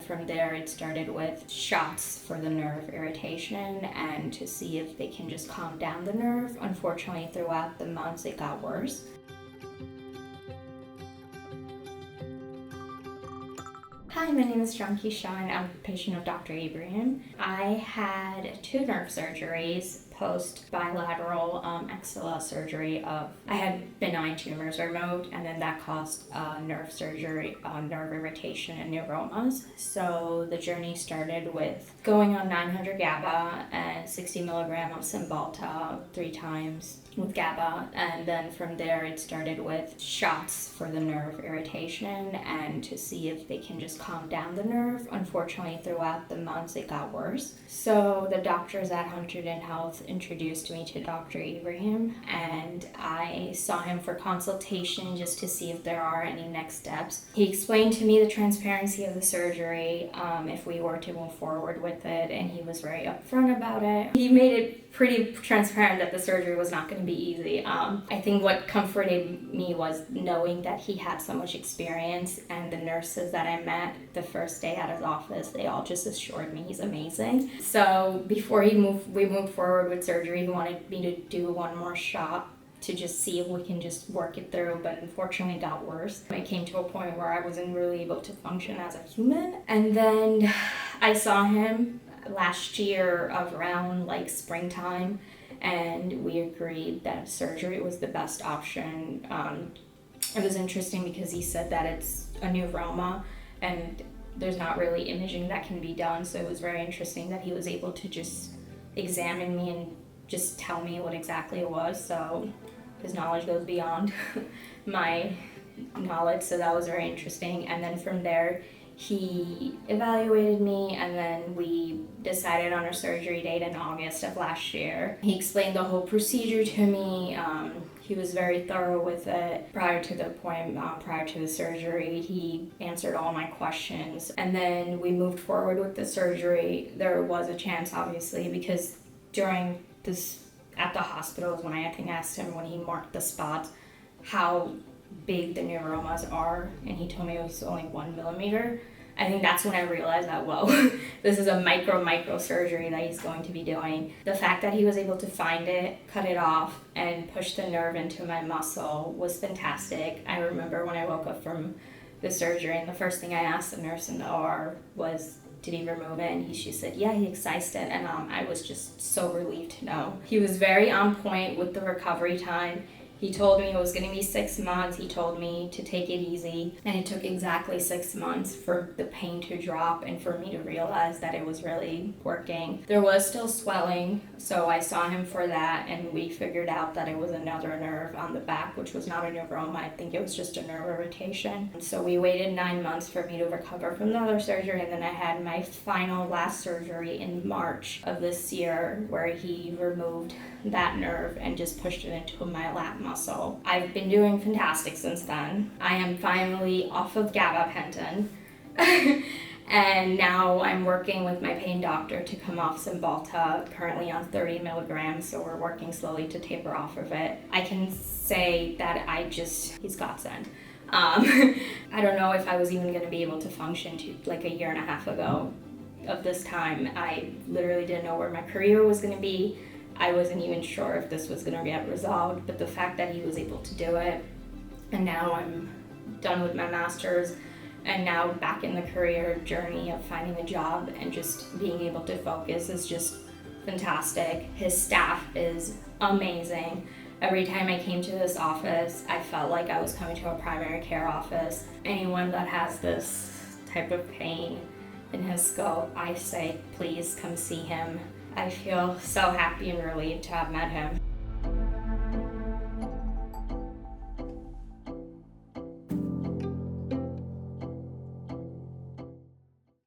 from there, it started with shots for the nerve irritation and to see if they can just calm down the nerve. Unfortunately, throughout the months, it got worse. Hi, my name is Janki. I'm a patient of Dr. Ibrahim. I had 2 nerve surgeries post bilateral axilla surgery. I had benign tumors removed, and then that caused nerve surgery, nerve irritation, and neuromas. So the journey started with going on 900 GABA and 60 milligram of Cymbalta 3 times with GABA, and then from there it started with shots for the nerve irritation and to see if they can just calm down the nerve. Unfortunately, throughout the months it got worse. So the doctors at Hunterdon Health introduced me to Dr. Ibrahim, and I saw him for consultation just to see if there are any next steps. He explained to me the transparency of the surgery, if we were to move forward with it, and he was very upfront about it. He made it pretty transparent that the surgery was not going to be easy. I think what comforted me was knowing that he had so much experience, and the nurses that I met the first day at his office, they all just assured me he's amazing. So before we moved forward with surgery, he wanted me to do one more shot to just see if we can just work it through, but unfortunately it got worse. I came to a point where I wasn't really able to function as a human, and then I saw him last year around like springtime, and we agreed that surgery was the best option. It was interesting because he said that it's a neuroma and there's not really imaging that can be done, so it was very interesting that he was able to just examine me and just tell me what exactly it was. So his knowledge goes beyond my knowledge, so that was very interesting. And then from there he evaluated me, and then we decided on a surgery date in August of last year. He explained the whole procedure to me. He was very thorough with it. Prior to the surgery, he answered all my questions. And then we moved forward with the surgery. There was a chance, obviously, because during this, at the hospital is when I think asked him when he marked the spots how big the neuromas are, and he told me it was only 1 millimeter. I think that's when I realized that, whoa, this is a micro surgery that he's going to be doing. The fact that he was able to find it, cut it off, and push the nerve into my muscle was fantastic. I remember when I woke up from the surgery, and the first thing I asked the nurse in the OR was, did he remove it? And she said, yeah, he excised it. And I was just so relieved to know. He was very on point with the recovery time. He told me it was going to be 6 months. He told me to take it easy. And it took exactly 6 months for the pain to drop and for me to realize that it was really working. There was still swelling, so I saw him for that, and we figured out that it was another nerve on the back, which was not a neuroma. I think it was just a nerve irritation. And so we waited 9 months for me to recover from the other surgery, and then I had my final last surgery in March of this year, where he removed that nerve and just pushed it into my lat muscle. I've been doing fantastic since then. I am finally off of gabapentin and now I'm working with my pain doctor to come off Cymbalta, currently on 30 milligrams, so we're working slowly to taper off of it. I can say that he's godsend. I don't know if I was even going to be able to function like a year and a half ago of this time. I literally didn't know where my career was going to be. I wasn't even sure if this was going to get resolved, but the fact that he was able to do it, and now I'm done with my master's, and now back in the career journey of finding a job and just being able to focus is just fantastic. His staff is amazing. Every time I came to this office, I felt like I was coming to a primary care office. Anyone that has this type of pain in his scope, I say, please come see him. I feel so happy and relieved to have met him.